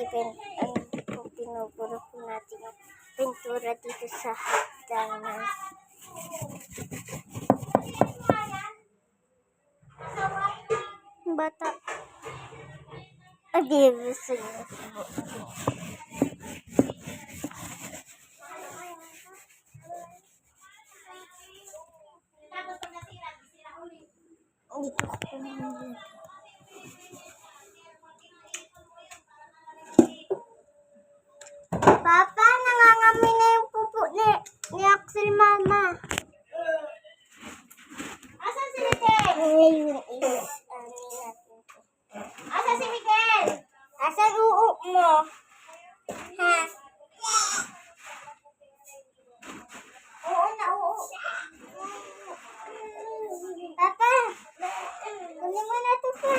po yung pinupuro po natin yung pintura dito sa hagdanan. Bata. Gusto niya. Dito ko pumunta. Papa, nangangamoy na yung pupo ni Axel, Mama. Asan si Miguel? Ngayon is, natin. Asan si Miguel? Asan uuk mo? Ha? Oo na, oo. Papa, kunin mo na ito pa.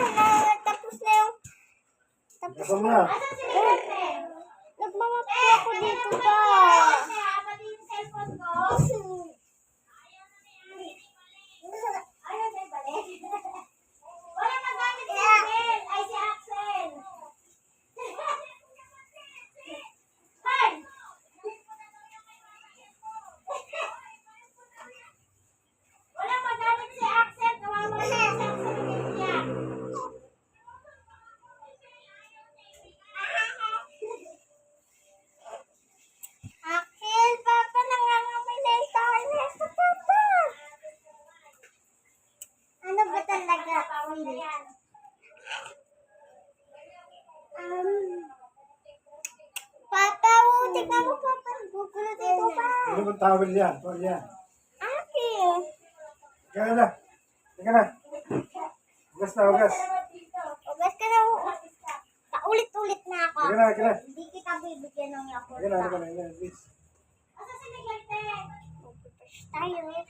Tapos na yung... Tapos na. Asan si Miguel? Nagmamap ako dito ba? Pati yung cellphone ko. Ayun, may balik. Wala magamit si Miguel. Ay, si Axel. Hay! Wala magamit si Axel. Nawawala si Axel sa niya. Axel, Papa, nangangamoy na yung toilet sa Papa. Ano ba talaga? Papa, tignan mo, Papa. Gugulo dito pa. Ano bang towel yan? Towel yan. Aki. Teka na. Teka na. Ugas na, ugas. Ugas ka na. Paulit-ulit na ako. Teka na, teka na. Hindi kita bibigyan ng yakult. Teka na, teka na, please. Asa si Miguel, te? Pupush tayo eh.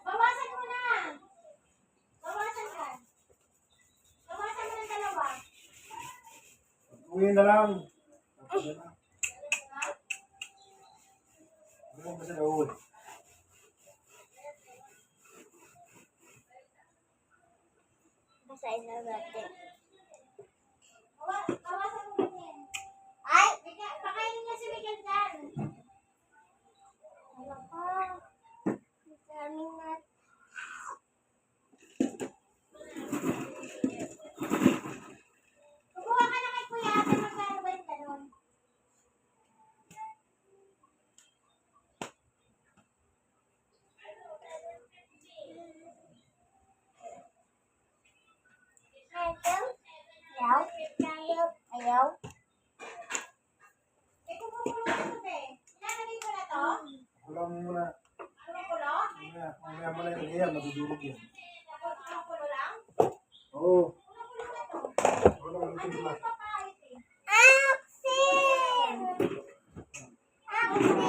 Bawasan mo na. Bawasan ka. Bawasan mo ng dalawa. Uwi na lang. Ano ba sa uwi? Basahin na natin. Bawasan mo din. Ay! Pakainin niya si Miguel dyan. Ano ka? Daming nat. Kukuha ka na kay Kuya Ate. Magkano ba yung ganun? Ayaw? Ayaw? Ilalagay ko na to? Kulang mo muna. Kulo? Mamaya mo na yung ganyan, matutulog yan. Kulo lang? Oo. Kulang mo ito lang. Axel! Axel!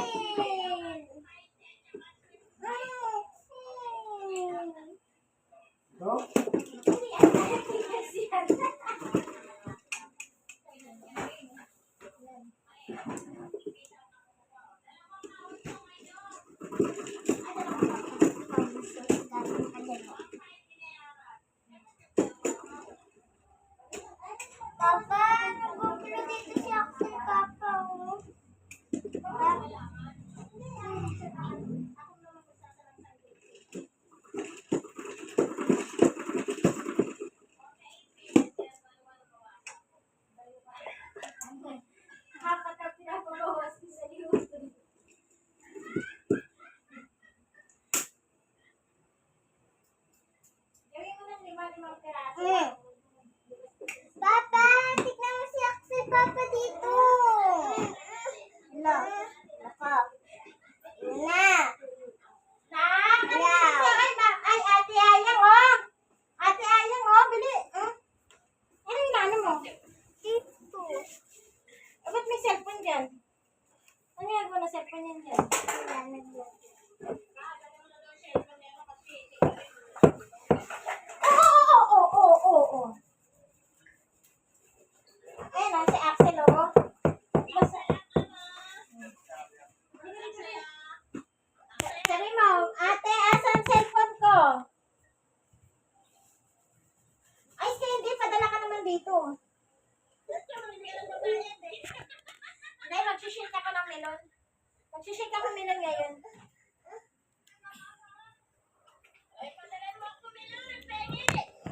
No? Papa, nagugulo dito si Axel, Papa. Oh. Papa, tignan mo si Axel, Papa, dito. Hala, naka. Yun na. Ay, Ate Ayang, oh. Ate Ayang, oh, bili. Ano yung nano mo? Dito. Ba't may cellphone dyan? Ano yung na cellphone yan dyan? Oo. Ayun, si Axel, oh. Sabi mo, ate, asan cellphone ko? dito. Nay, mag-shake ako ng melon. Mag-shake ako ng melon ngayon.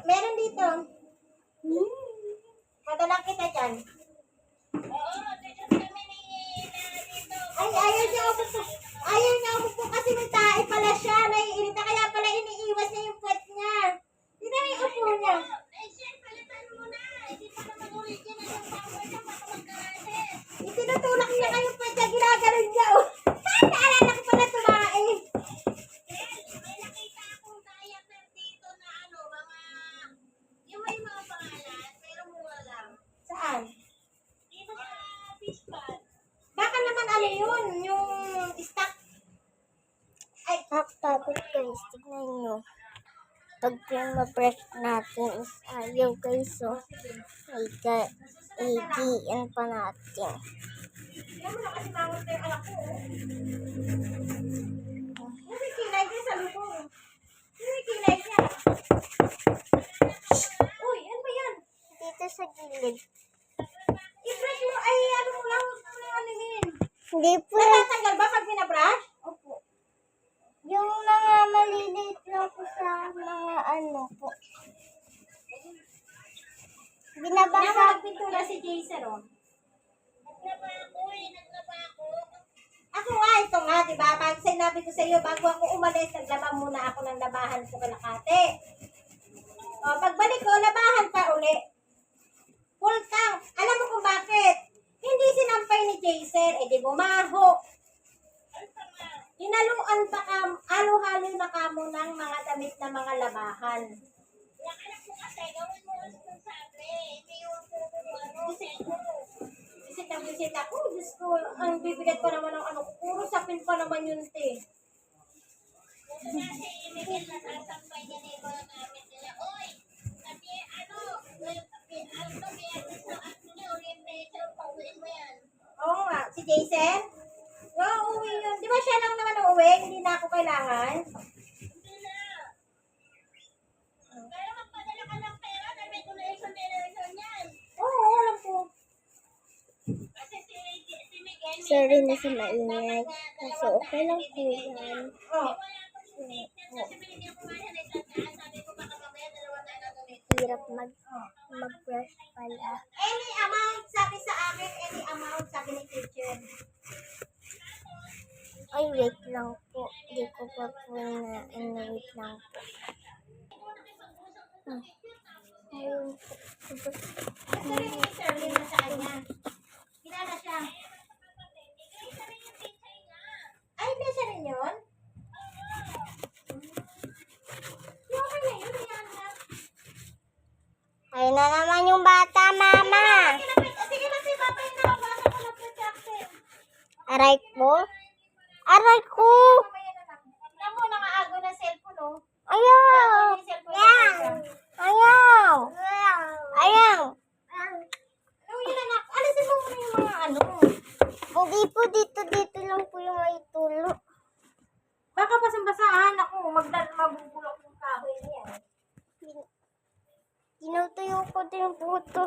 Meron dito. Padala kita dyan. Ay, ayaw niya ako po. Ayaw niya ako po kasi may tae pala siya. Naiirita kaya pala iniiwas niya yung puwet niya. Dito na yung upo niya. Itinutulak niya kayo puwet niya. Ginaganon niya. Oh. Naalala ko pala tumae. Saan? Baka naman ano yun? Yung stock. Ay, Tapos guys, tignan nyo. Pag pinabreak natin is ayaw guys, so i-diin pa natin. yan mo na kasi mangot na yung anak ko. Oh. May kilay niya sa lubong. May kilay niya. Uy, ano ba yan? Dito sa gilid. I-brush mo, ay ano mo lang, huwag mo lang alihin. Hindi po, Natatanggal ba pag binabrush? Opo. yung mga maliliit lang po sa mga ano po. Binabasa. Nakapagpintura si Jason, oh. Ako nga, ito nga, di ba? Pag sinabi ko sa iyo, bago ako umalis, naglaba muna ako ng labahan ko kalakate. O, pagbalik ko, labahan pa uli. Full tank. Alam mo kung bakit? Hindi sinampay ni Jason, eh di bumaho. Hinaluan pa halo-halo na kamo ng mga damit na mga labahan. Visit na visit ako. Diyos ko, ang bibigat pa naman ng ano. Puro sapin pa naman yun, te. Oo nga, si Jason? Oo, uwi yun. Di ba siya lang naman uuwi? Hindi na ako kailangan. Oo, alam ko. Sorry na sa maingay. Kasi okay lang po yan. Oh. Hirap mag-brush pala. Any amount, sabi sa akin, any amount, sabi ni teacher. Ay, wait lang po. Hindi ko pa po na wait lang po. Ayun po. Ito rin yung Shirley na sa kanya. Kilala siya. Ay, hindi siya rin yun? Yung okay na yun, yan na. Ayun na naman yung bata, mama. Sige na, si Papa yung nakabasa ko na protection. Aray ko? Aray ko! Mamaya na lang. Tignan mo, nakaago ng cellphone, oh. Ayaw! Yung cellphone niya. Ayaw! Ayaw! Ano yun, anak? Alisin mo muna yung mga ano. Hindi po dito lang po yung may tulo. Baka basang-basahan ako, mabubulok yung kahoy niya. Tinutuyo ko din po ito.